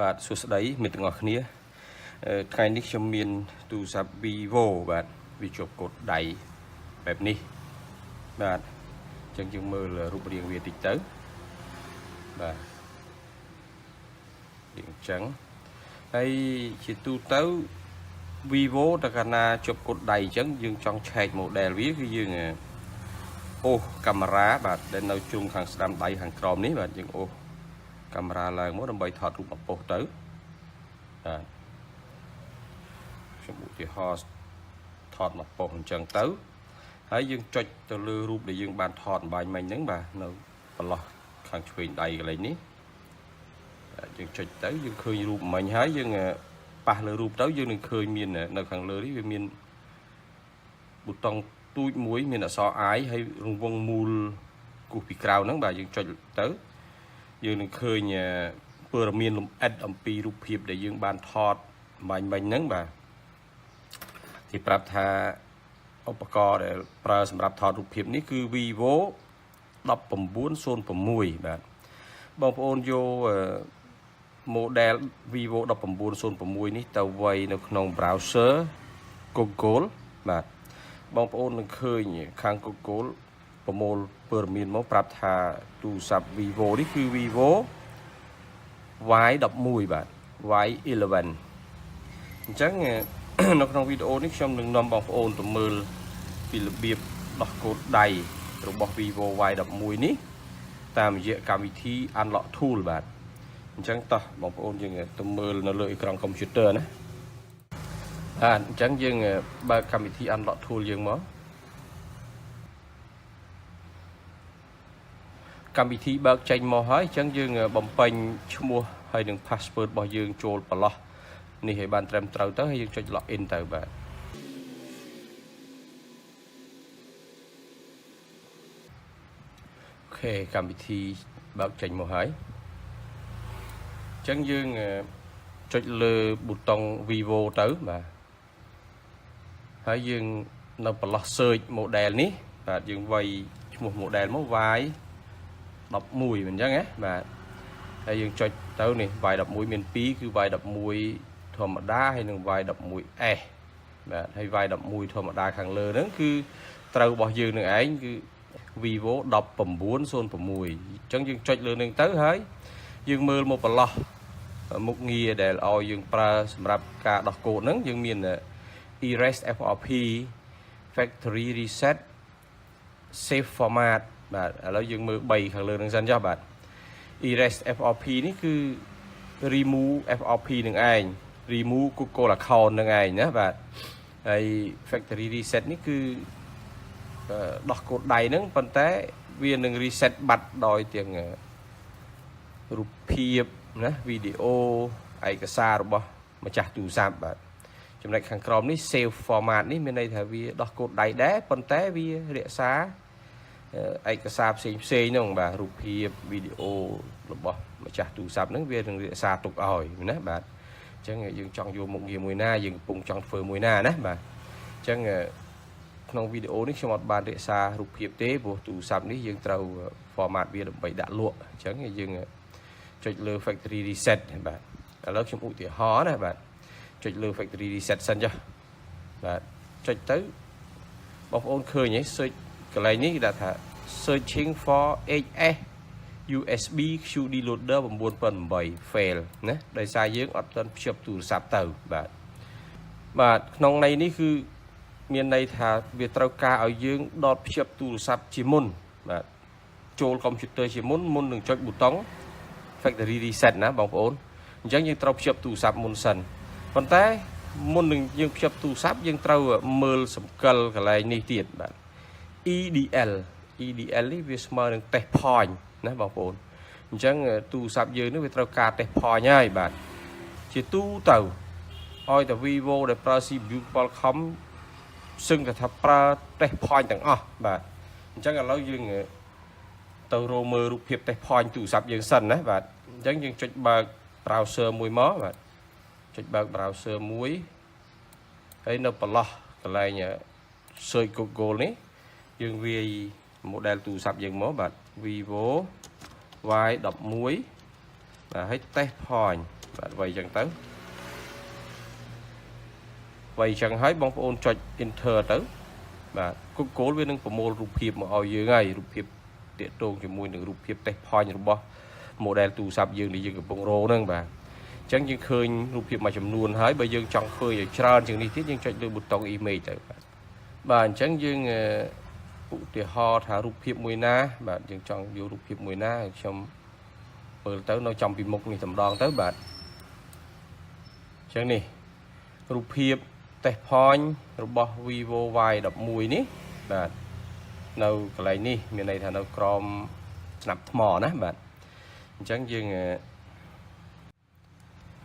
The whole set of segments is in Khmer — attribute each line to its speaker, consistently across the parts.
Speaker 1: បាទសួស្តីមិត្តទាំងអស់គ្នាថ្ងៃនេះខ្ញុំមានទូរស័ព្ទ Vivo បាទវាជាប់កូដដៃបែបនេះបាទអញ្ចឹងយើងមើលរូបរាងវាតិចទៅបាទវាអញ្ចឹងហើយជាទូទៅ Vivo តើកាលណាជាប់កូដដៃអញ្ចឹងយើងចង់ឆែក model វាគឺយើងអូសកាមេរ៉ាបាទដែលនៅជ្រុងខាងស្ដាំដៃខាងក្រោមនេះបាទយើងអូសកាមេរ៉ាឡើងមកដើម្បីថតរូបប៉ុស្តិ៍ទៅបាទខ្ញុំឧទាហរណ៍ថតមកប៉ុស្តិ៍អញ្ចឹងទៅហើយយើងចុចទៅលើរូបដែលយើងបានថតបាញ់មិញហ្នឹងបាទនៅប្រឡោះខាងឆ្វេងដៃកន្លែងនេះយើងចុចទៅយើងឃើញរូបមិញហើយយើងប៉ះលើរូបទៅយើងនឹងឃើញមាននៅខាងលើនេះវាមានប៊ូតុងទូចមួយមានអក្សរ I ហើយរង្វង់មូលគូសពីក្រៅហ្នឹងបាទយើងចុចទៅយើងនឹងឃើញព័ត៌មានលម្អិតអំពីរូបភាពដែលយើងបានថតបាញ់មិញហ្នឹងបាទគេប្រាប់ថាឧបករណ៍ដែលប្រើសម្រាប់ថតរូបភាពនេះគឺ Vivo 1906បាទបងប្អូនយក model Vivo 1906នេះទៅវាយនៅក្នុង browser Google បាទបងប្អូននឹងឃើញខាង Google ប្រមូលព័ត៌មានមកប្រាប់ថាទូរស័ព្ទ Vivo នេះគឺ Vivo Y11 បាទ Y11 អញ្ចឹងនៅក្នុងវីដេអូនេះខ្ញុំនឹងនាំបងប្អូនទៅមើលពីរបៀបដោះកូដដៃរបស់ Vivo Y11 នេះតាមរយៈកម្មវិធី Unlock Tool បាទអញ្ចឹងតោះបងប្អូនយើងទៅមើលនៅលើអេក្រង់កុំព្យូទ័រណាបាទអញ្ចឹងយើងបើកកម្មវិធី Unlock Tool យើងមកកម្មវិធីបើកចេញមកហើយអញ្ចឹងយើងបំពេញឈ្មោះហើយនឹង password របស់យើងចូលប្រឡោះនេះឲ្យបានត្រឹមត្រូវទៅហើយយើងចុច login ទៅបាទអូខេកម្មវិធីបើកចេញមកហើយអញ្ចឹងយើងចុចលើប៊ូតុង Vivo ទៅបាទហើយយើងនៅប្រឡោះ search model នេះបាទយើងវាយឈ្មោះ model មក Y11 មិនអញ្ចឹងណាបាទហើយយើងចុចទៅនេះ Y11 មាន2គឺ Y11 ធម្មតាហើយនិង Y11S បាទហើយ Y11 ធម្មតាខាងលើហ្នឹងគឺត្រូវរបស់យើងនឹងឯងគឺ Vivo 1906អញ្ចឹងយើងចុចលើនឹងទៅហើយយើងមើលមកប្រឡោះមុខងារដែលឲ្យយើងប្រើសម្រាប់ការដោះកូដហ្នឹងយើងមាន Erase FRP Factory Reset Save Format បាទឥឡូវយើងមើល3ខាងលើហ្នឹងសិនចុះបាទ Erase FRP នេះគឺ remove FRP នឹងឯង remove Google account នឹងឯងណាបាទហើយ Factory Reset នេះគឺដោះកូដដៃហ្នឹងប៉ុន្តែវានឹង reset បាត់ដោយទាំងរូបភាពណាវីដេអូឯកសាររបស់ម្ចាស់ទូរស័ព្ទបាទចំណុចខាងក្រោមនេះ save format នេះមានន័យថាវាដោះកូដដៃដែរប៉ុន្តែវារក្សាឯកសារផ្សេងហ្នឹងបាទរូបភាពវីដេអូរបស់ម្ចាស់ទូរស័ព្ទហ្នឹងវានឹងរក្សាទុកឲ្យណាបាទអញ្ចឹងយើងចង់យកមុខងារមួយណាយើងកំពុងចង់ធ្វើមួយណាណាបាទអញ្ចឹងក្នុងវីដេអូនេះខ្ញុំអត់បានរក្សារូបភាពទេព្រោះទូរស័ព្ទនេះយើងត្រូវ format វាដើម្បីដាក់លក់អញ្ចឹងយើងចុចលើ factory reset បាទឥឡូវខ្ញុំឧទាហរណ៍ណាបាទចុចលើ factory reset សិនចុះបាទចុចទៅបងប្អូនឃើញហ៎ search កន្លែងនេះគេដាក់ថា searching for HS USB QD loader 9.8 fail ណាដោយសារយើងអត់ទាន់ភ្ជាប់ទូរស័ព្ទទៅបាទក្នុងន័យនេះគឺមានន័យថាវាត្រូវការឲ្យយើងដតភ្ជាប់ទូរស័ព្ទជាមុនបាទចូលកុំព្យូទ័រជាមុននឹងចុចប៊ូតុង factory reset ណាបងប្អូនអញ្ចឹងយើងត្រូវភ្ជាប់ទូរស័ព្ទមុនសិនប៉ុន្តែមុននឹងយើងភ្ជាប់ទូរស័ព្ទយើងត្រូវមើលសម្គាល់កន្លែងនេះទៀតបាទ EDL នេះវាស្មើនឹង test point ណាបងប្អូនអញ្ចឹងទូរស័ព្ទយើងនេះវាត្រូវការ test point ហើយបាទជាទូទៅឲ្យតែ Vivo ដែលប្រើ CPU Qualcomm សឹងតែថាប្រើ test point ទាំងអស់បាទអញ្ចឹងឥឡូវយើងទៅរកមើលរូបភាព test point ទូរស័ព្ទយើងសិនណាបាទអញ្ចឹងយើងចុចបើក browser មួយមកបាទចុចបើក browser មួយហើយនៅប្រឡោះកន្លែង search Google នេះយើងវាយ model ទូរស័ព្ទយើងមកបាទ Vivo Y11 បាទហើយ test point bạn vậy chẳng tới vậy chẳng hãy bóng ôn cho enter tới bạn cố với những mô rụp hiệp mà ao dưới ngày rụp hiệp tiện trôn cho mùi những rụp hiệp tech point rụp bó model tù sạp dương để dương cái bông rô nâng bạn chẳng những khơi rụp hiệp mà chấm nuôn hãy bây dương trong khơi ở tràn chừng đi tiết nhưng chạy đưa bút tông email tới bạn chẳng dương thì ho thả rụp hiệp mùi na bạn dương trong vô rụp hiệp mùi na trong mở tới nó trong bị mục này tầm đòn tới bạn chẳng này rụp hiệp tech point rụp bó vivo vài đập mùi ní bạn nâu cái này ní miền này thằng nâu chrome nạp mỏ ná bạn chẳng dương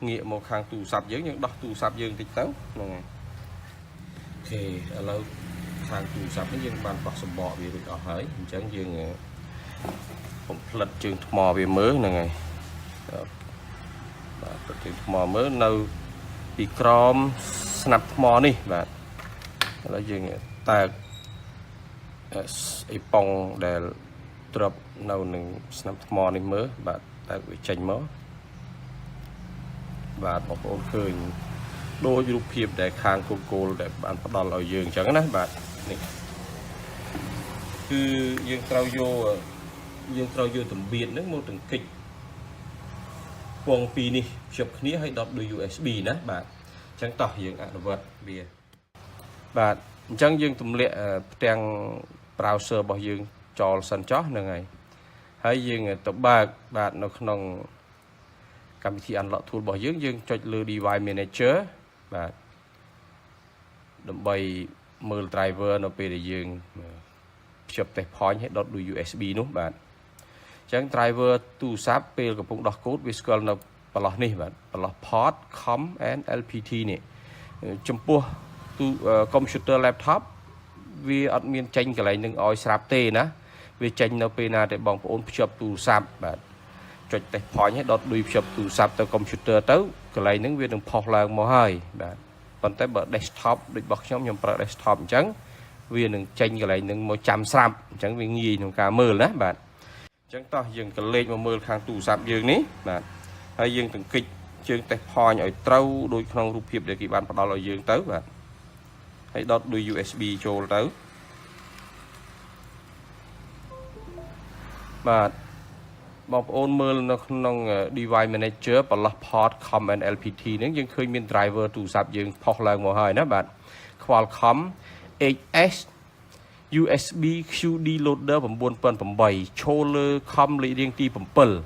Speaker 1: nghĩa một hàng tù sạp dưới những đọc tù sạp dương tích tấu này thì ở lâu hàng tù sạp những dương bàn bọc sầm bọ vì được ở hỡi chẳng dương lật trường mò về mới này trường mò mới nâu bị chrome snap mò đi bạn là dương ta pong để drop nâu nâng snap mò này mới bạn ta bị chành mớ và một ôn khơi đôi rụp hiệp để khang cô để bạn bắt đầu ở giường chẳng đấy bạn cứ dương trao vô tầm biển nước một tầng kịch quăng pi đi chụp khía hay đọc đôi USB đó bạn chẳng tỏ dương ăn vật bìa bạn chẳng dương tầm lệ trang browser bảo dương cho sân chó là ngày hay dương tập ba bạn nó không cầm thì ăn lọ thua bỏ dương cho lưu device manager và đầm bay mở driver nó về để dương chụp tech point hết đọt đuôi USB đúng bạn chẳng driver tu sáp pelกับพวก dot code visual nóปลอนี่bạnปลอ port com and lpt นี่จำพวกtu computer laptop វាអត់មានចេញកន្លែងនឹងឲ្យស្រាប់ទេណាវាចេញនៅពេលណាដែលបងប្អូនភ្ជាប់ទូរស័ព្ទបាទចុច tech point ឲ្យដុតឌុយភ្ជាប់ទូរស័ព្ទទៅ computer ទៅកន្លែងហ្នឹងវានឹងផុសឡើងមកហើយបាទប៉ុន្តែបើ desktop ដូចរបស់ខ្ញុំប្រើ desktop អញ្ចឹងវានឹងចេញកន្លែងហ្នឹងមកចាំស្រាប់អញ្ចឹងវាងាយក្នុងការមើលណាបាទអញ្ចឹងតោះយើងក៏លេខមកមើលខាងទូរស័ព្ទយើងនេះបាទហើយយើងទាំងគិចជើង tech point ឲ្យត្រូវដូចក្នុងរូបភាពដែលគេបានផ្ដល់ឲ្យយើងទៅបាទហើយដុតឌុយ USB ចូលទៅបាទបងប្អូនមើលនៅក្នុង device manager បន្លោះ port com and lpt ហ្នឹងយើងឃើញមាន driver ទូរស័ព្ទយើងផុសឡើងមកហើយណាបាទ Qualcomm HS USB QD loader 9008 ឈរលើ com លេខរៀងទី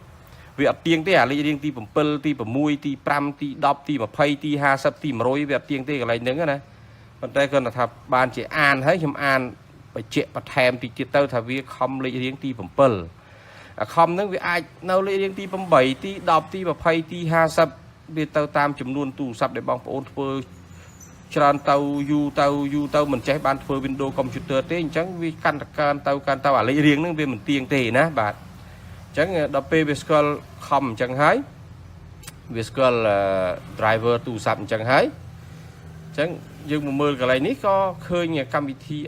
Speaker 1: 7វាអត់ទៀងទេអាលេខរៀងទី7ទី6ទី5ទី10ទី20ទី50ទី100វាអត់ទៀងទេកន្លែងហ្នឹងណាប៉ុន្តែគាត់ថាបានជាអានហើយខ្ញុំអានបញ្ជាក់បន្ថែមតិចទៀតទៅថាវា com លេខរៀងទី7អាខំហ្នឹងវាអាចនៅលេខរៀងទី8ទី10ទី20ទី50វាទៅតាមចំនួនទូរស័ព្ទដែលបងប្អូនធ្វើច្រើនទៅយូរទៅមិនចេះបានធ្វើ Windows Computer ទេអញ្ចឹងវាកាន់តែកើនទៅអាលេខរៀងហ្នឹងវាមិនទៀងទេណាបាទអញ្ចឹងដល់ពេលវាស្គាល់ខំអញ្ចឹងហើយវាស្គាល់ driver ទូរស័ព្ទអញ្ចឹងហើយអញ្ចឹងយើងមកមើលកន្លែងនេះក៏ឃើញកម្មវិធី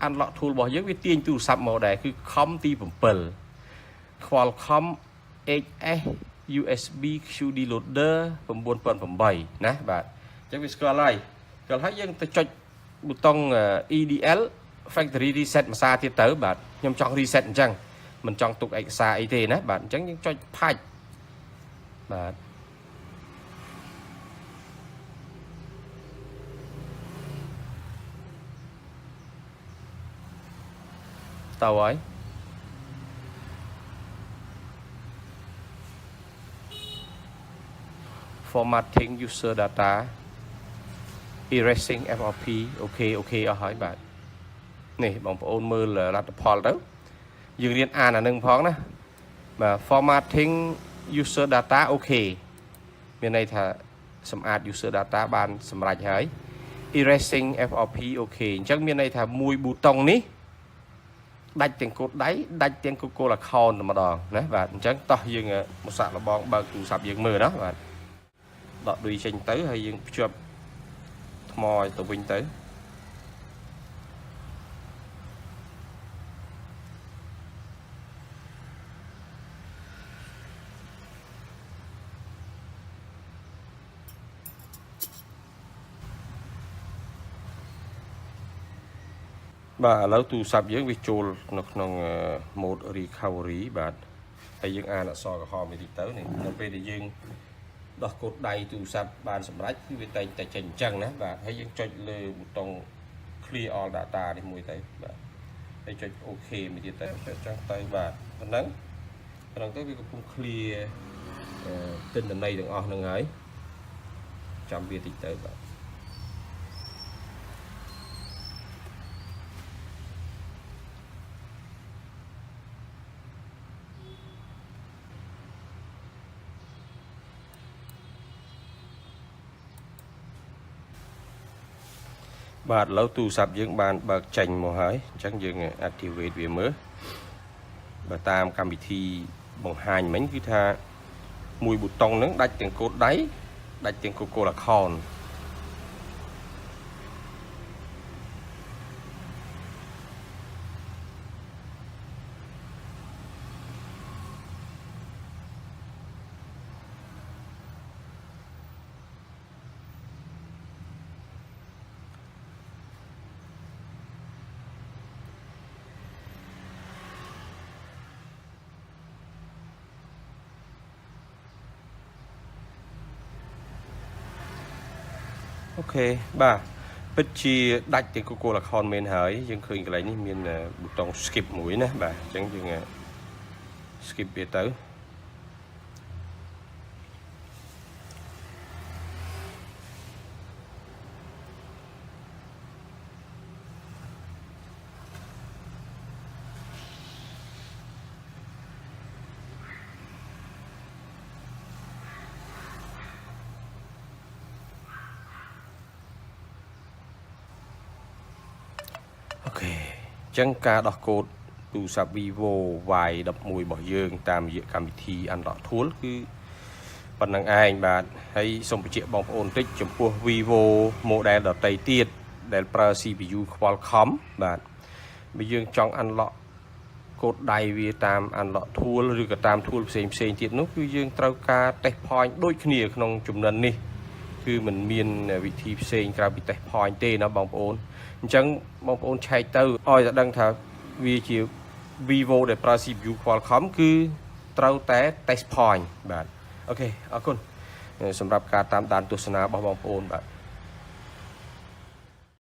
Speaker 1: unlock tool របស់យើងវាទាញទូរស័ព្ទមកដែរគឺខំទី7 Qualcomm HS USB QD loader 9008ណាបាទអញ្ចឹងវាស្គាល់ហើយយើងទៅចុចប៊ូតុង EDL factory reset មួយសារទៀតទៅបាទខ្ញុំចង់ reset អញ្ចឹងមិនចង់ទុកឯកសារអីទេណាបាទអញ្ចឹងយើងចុចផាច់បាទតើហើយ formatting user data erasing FRP អូខេអស់ហើយបាទនេះបងប្អូនមើលលទ្ធផលទៅយើងរៀនអានអានឹងផងណាបាទ formatting user data អូខេមានន័យថាសម្អាត user data បានសម្រេចហើយ erasing FRP អូខេអញ្ចឹងមានន័យថាមួយប៊ូតុងនេះដាច់ទាំងកូដដៃដាច់ទាំង Google account តែម្ដងណាបាទអញ្ចឹងតោះយើងមកសាក់លបងបើកទូរស័ព្ទយើងមើលណាបាទដកឌុយចេញទៅហើយយើងភ្ជាប់ថ្មឲ្យទៅវិញទៅ បាទឥឡូវទូរស័ព្ទយើងវាចូលនៅក្នុង mode recovery បាទហើយយើងអានអក្សរក្រហមនេះទៅនេះនៅពេលដែលយើងដោះកូដដៃទូរស័ព្ទបានសម្រេចគឺវាតែងតែចេញអញ្ចឹងណាបាទហើយយើងចុចលើប៊ូតុង clear all data នេះមួយទៅបាទហើយចុច OK មួយទៀតទៅចុចចឹងទៅបាទប៉ុណ្ណឹងទៅវាកំពុង clear ទិន្នន័យទាំងអស់ហ្នឹងហើយចាំវាតិចទៅបាទបាទឥឡូវទូរស័ព្ទយើងបានបើកចេញមកហើយអញ្ចឹងយើង activate វាមើលបើតាមកម្មវិធីបង្ហាញមិញគឺថាមួយប៊ូតុងហ្នឹងដាច់ទាំងកូដដៃដាច់ទាំង Google account អូខេបាទពិតជាដាច់ទាំង Google account មែនហើយយើងឃើញកន្លែងនេះមានប៊ូតុង skip មួយណាបាទអញ្ចឹងយើង skip វាទៅអូខេអញ្ចឹងការដោះកូដទូរស័ព្ទ Vivo Y11 របស់យើងតាមរយៈកម្មវិធី Unlock Tool គឺប៉ុណ្្នឹងឯងបាទហើយសូមបញ្ជាក់បងប្អូនតិចចំពោះ Vivo model ដទៃទៀតដែលប្រើ CPU Qualcomm បាទបើយើងចង់ Unlock កូដដៃវាតាម Unlock Tool ឬក៏តាម tool ផ្សេងទៀតនោះគឺយើងត្រូវការ test point ដូចគ្នាក្នុងចំណិននេះគឺมันមានវិធីផ្សេងក្រៅពី test point ទេណាបងប្អូនអញ្ចឹងបងប្អូនឆែកទៅឲ្យតែដឹងថាវាជា Vivo ដែលប្រើ CPU Qualcomm គឺត្រូវតែ test point បាទអូខេអរគុណសម្រាប់ការតាមដានទស្សនារបស់បងប្អូនបាទ